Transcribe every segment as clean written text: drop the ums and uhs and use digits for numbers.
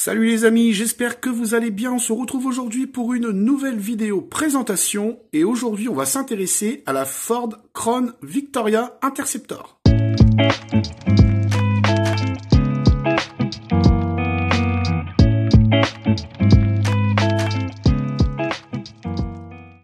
Salut les amis, j'espère que vous allez bien. On se retrouve aujourd'hui pour une nouvelle vidéo présentation et aujourd'hui on va s'intéresser à la Ford Crown Victoria Interceptor.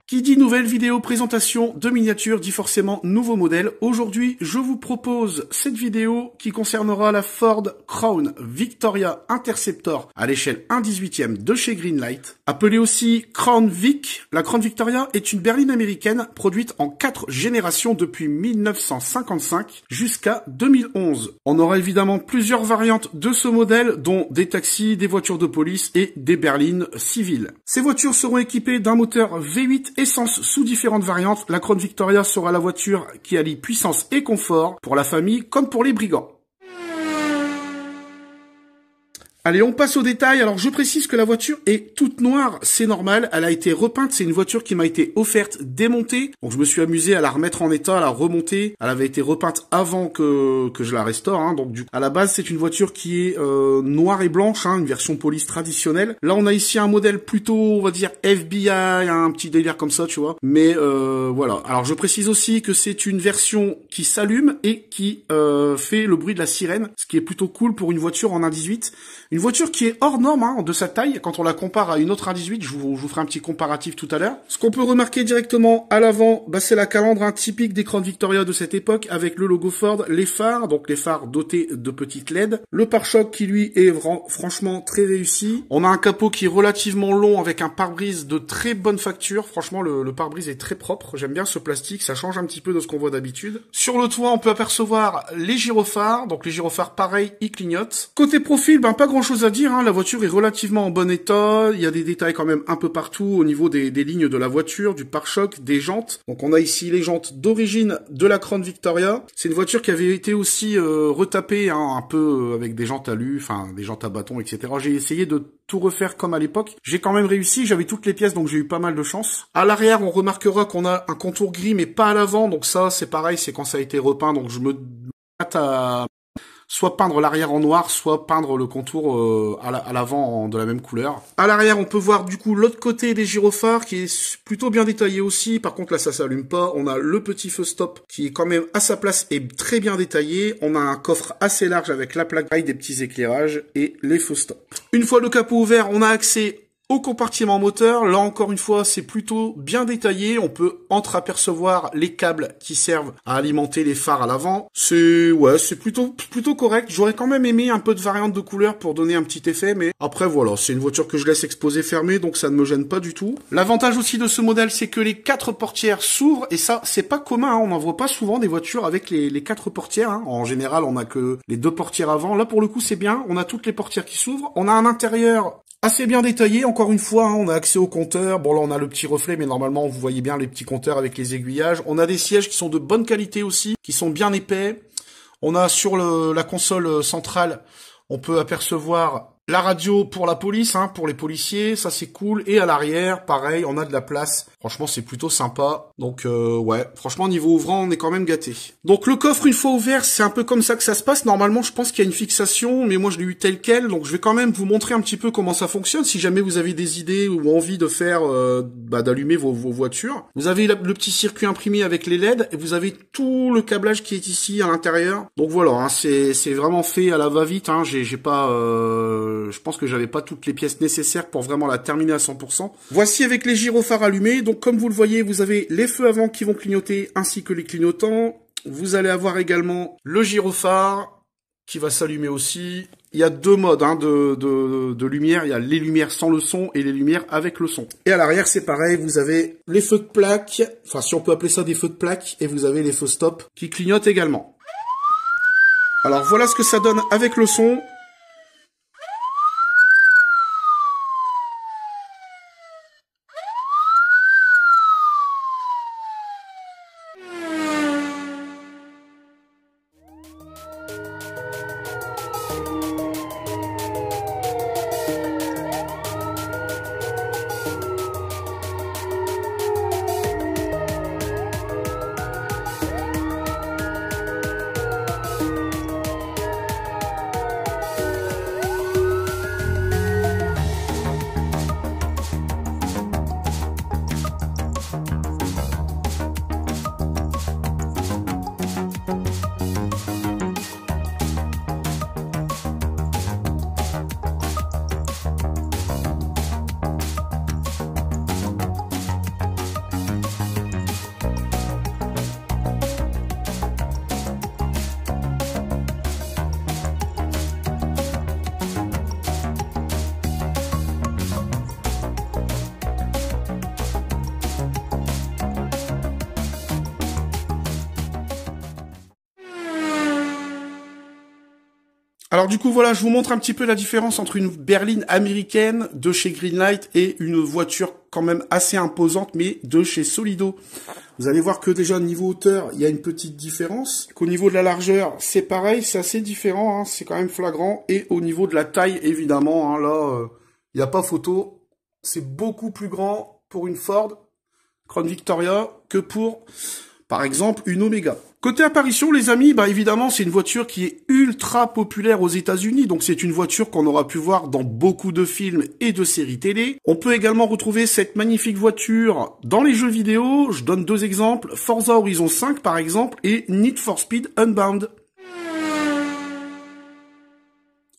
Qui dit nouvelle vidéo présentation de miniature dit forcément nouveau modèle. Aujourd'hui, je vous propose cette vidéo qui concernera la Ford Crown Victoria Interceptor à l'échelle 1/18e de chez Greenlight. Appelée aussi Crown Vic, la Crown Victoria est une berline américaine produite en 4 générations depuis 1955 jusqu'à 2011. On aura évidemment plusieurs variantes de ce modèle, dont des taxis, des voitures de police et des berlines civiles. Ces voitures seront équipées d'un moteur V8 essence sous différentes variantes. La Crown Victoria sera la voiture qui allie puissance et confort pour la famille comme pour les brigands. Allez, on passe aux détails. Alors, je précise que la voiture est toute noire, c'est normal. Elle a été repeinte, c'est une voiture qui m'a été offerte démontée. Donc, je me suis amusé à la remettre en état, à la remonter. Elle avait été repeinte avant que je la restaure. Hein. Donc, à la base, c'est une voiture qui est noire et blanche, hein, une version police traditionnelle. Là, on a ici un modèle plutôt, on va dire, FBI, un petit délire comme ça, tu vois. Mais voilà. Alors, je précise aussi que c'est une version qui s'allume et qui fait le bruit de la sirène, ce qui est plutôt cool pour une voiture en 1.18. Une voiture qui est hors norme hein, de sa taille, quand on la compare à une autre 1.18, je vous ferai un petit comparatif tout à l'heure. Ce qu'on peut remarquer directement à l'avant, bah, c'est la calandre hein, typique des Crown Victoria de cette époque, avec le logo Ford, les phares, donc les phares dotés de petites LED, le pare-choc qui lui est franchement très réussi. On a un capot qui est relativement long avec un pare-brise de très bonne facture, franchement le pare-brise est très propre, j'aime bien ce plastique, ça change un petit peu de ce qu'on voit d'habitude. Sur le toit, on peut apercevoir les gyrophares, donc les gyrophares pareil, ils clignotent. Côté profil, ben pas grand chose à dire, hein. La voiture est relativement en bon état, il y a des détails quand même un peu partout au niveau des lignes de la voiture, du pare-choc, des jantes. Donc on a ici les jantes d'origine de la Crown Victoria. C'est une voiture qui avait été aussi retapée hein, un peu avec des jantes alu, enfin des jantes à bâton, etc. J'ai essayé de tout refaire comme à l'époque. J'ai quand même réussi, j'avais toutes les pièces donc j'ai eu pas mal de chance. À l'arrière, on remarquera qu'on a un contour gris mais pas à l'avant, donc ça c'est pareil, c'est quand ça a été repeint, donc je me hâte à soit peindre l'arrière en noir, soit peindre le contour à l'avant de la même couleur. À l'arrière, on peut voir du coup l'autre côté des gyrophares qui est plutôt bien détaillé aussi. Par contre, là, ça s'allume pas. On a le petit feu stop qui est quand même à sa place et très bien détaillé. On a un coffre assez large avec la plaque avec des petits éclairages et les feux stop. Une fois le capot ouvert, on a accès au compartiment moteur. Là encore une fois, c'est plutôt bien détaillé. On peut entreapercevoir les câbles qui servent à alimenter les phares à l'avant. C'est plutôt correct. J'aurais quand même aimé un peu de variante de couleur pour donner un petit effet, mais après voilà, c'est une voiture que je laisse exposée fermée, donc ça ne me gêne pas du tout. L'avantage aussi de ce modèle, c'est que les 4 portières s'ouvrent et ça, c'est pas commun. Hein. On n'en voit pas souvent des voitures avec les 4 portières. Hein. En général, on a que les 2 portières avant. Là, pour le coup, c'est bien. On a toutes les portières qui s'ouvrent. On a un intérieur assez bien détaillé, encore une fois, hein, on a accès au compteur. Bon là on a le petit reflet, mais normalement vous voyez bien les petits compteurs avec les aiguillages. On a des sièges qui sont de bonne qualité aussi, qui sont bien épais. On a sur la console centrale, on peut apercevoir la radio pour la police, hein, pour les policiers, ça c'est cool. Et à l'arrière, pareil, on a de la place. Franchement, c'est plutôt sympa. Donc ouais, franchement, niveau ouvrant, on est quand même gâté. Donc le coffre, une fois ouvert, c'est un peu comme ça que ça se passe. Normalement, je pense qu'il y a une fixation, mais moi je l'ai eu tel quel. Donc je vais quand même vous montrer un petit peu comment ça fonctionne. Si jamais vous avez des idées ou envie de faire, d'allumer vos voitures. Vous avez le petit circuit imprimé avec les LED et vous avez tout le câblage qui est ici à l'intérieur. Donc voilà, hein, c'est vraiment fait à la va-vite. Hein, j'ai pas... je pense que j'avais pas toutes les pièces nécessaires pour vraiment la terminer à 100%. Voici avec les gyrophares allumés. Donc comme vous le voyez, vous avez les feux avant qui vont clignoter ainsi que les clignotants. Vous allez avoir également le gyrophare qui va s'allumer aussi. Il y a 2 modes hein, de lumière. Il y a les lumières sans le son et les lumières avec le son. Et à l'arrière, c'est pareil. Vous avez les feux de plaque. Enfin, si on peut appeler ça des feux de plaque. Et vous avez les feux stop qui clignotent également. Alors voilà ce que ça donne avec le son. Alors du coup, voilà, je vous montre un petit peu la différence entre une berline américaine de chez Greenlight et une voiture quand même assez imposante, mais de chez Solido. Vous allez voir que déjà, niveau hauteur, il y a une petite différence. Qu'au niveau de la largeur, c'est pareil, c'est assez différent, hein, c'est quand même flagrant. Et au niveau de la taille, évidemment, hein, là, il n'y a pas photo. C'est beaucoup plus grand pour une Ford Crown Victoria que pour, par exemple, une Omega. Côté apparition, les amis, bah évidemment, c'est une voiture qui est ultra populaire aux États-Unis, donc c'est une voiture qu'on aura pu voir dans beaucoup de films et de séries télé. On peut également retrouver cette magnifique voiture dans les jeux vidéo. Je donne deux exemples, Forza Horizon 5 par exemple, et Need for Speed Unbound.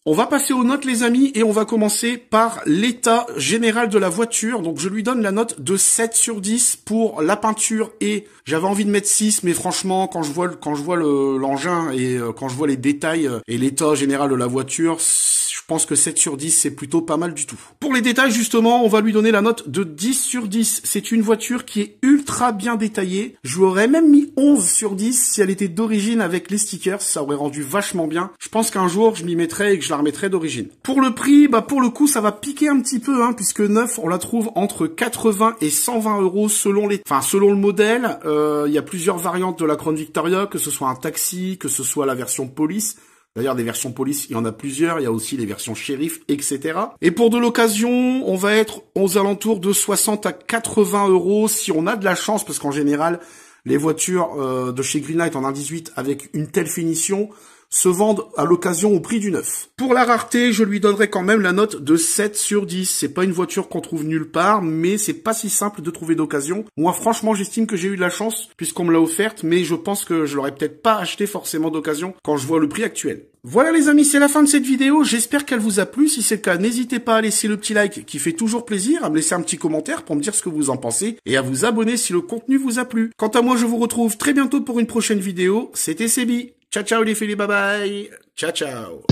On va passer aux notes les amis et on va commencer par l'état général de la voiture. Donc je lui donne la note de 7 sur 10 pour la peinture et j'avais envie de mettre 6 mais franchement quand je vois l'engin et quand je vois les détails et l'état général de la voiture, je pense que 7 sur 10 c'est plutôt pas mal du tout. Pour les détails justement, on va lui donner la note de 10 sur 10. C'est une voiture qui est ultra bien détaillée. Je lui aurais même mis 11 sur 10 si elle était d'origine avec les stickers, ça aurait rendu vachement bien. Je pense qu'un jour je m'y mettrai et que je la remettrai d'origine. Pour le prix, bah pour le coup ça va piquer un petit peu hein, puisque neuf on la trouve entre 80 et 120 € selon le modèle. Il y a plusieurs variantes de la Crown Victoria, que ce soit un taxi, que ce soit la version police. D'ailleurs, des versions police, il y en a plusieurs. Il y a aussi les versions shérif, etc. Et pour de l'occasion, on va être aux alentours de 60 à 80 € si on a de la chance, parce qu'en général, les voitures de chez Greenlight en 1.18 avec une telle finition se vendent à l'occasion au prix du neuf. Pour la rareté, je lui donnerai quand même la note de 7 sur 10. C'est pas une voiture qu'on trouve nulle part, mais c'est pas si simple de trouver d'occasion. Moi, franchement, j'estime que j'ai eu de la chance, puisqu'on me l'a offerte, mais je pense que je l'aurais peut-être pas acheté forcément d'occasion quand je vois le prix actuel. Voilà les amis, c'est la fin de cette vidéo. J'espère qu'elle vous a plu. Si c'est le cas, n'hésitez pas à laisser le petit like qui fait toujours plaisir, à me laisser un petit commentaire pour me dire ce que vous en pensez et à vous abonner si le contenu vous a plu. Quant à moi, je vous retrouve très bientôt pour une prochaine vidéo. C'était Sebi. Ciao ciao les filles, bye bye. Ciao ciao.